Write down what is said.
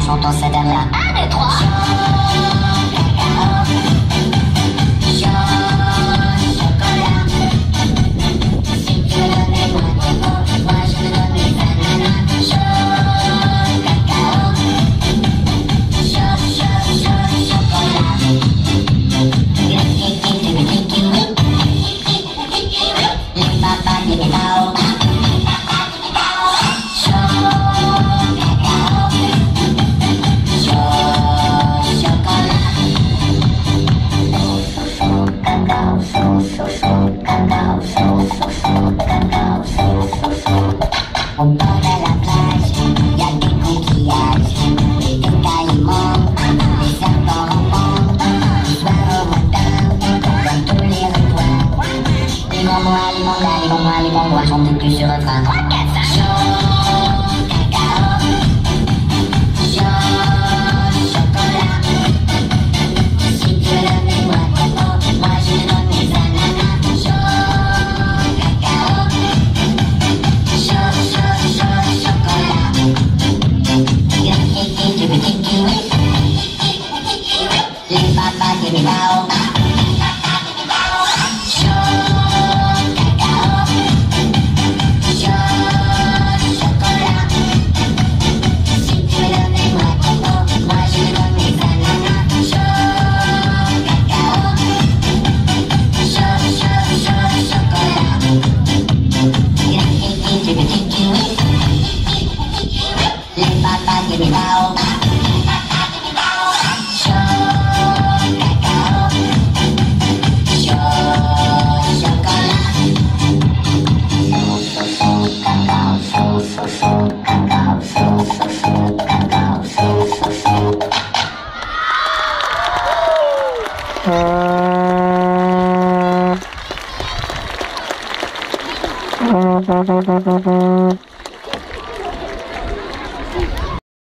chantons cette air-là. 1, 2, 3. Au bord de la plage, y a des coquillages, des caïmans, des serpents rampants, des oiseaux motins, comme tous les refrains. Limon-moi, limon-là, limon-moi, limon-moi, chantez plus sur refrain. 3, 4, 5. Chaud, cacao, chaud, chocolat. Si tu veux donner-moi tes mots, moi je te donne mes ananas. Chaud, cacao, chaud, chaud, chaud, chocolat. Les papas qui me bao. Les papas qui me bao.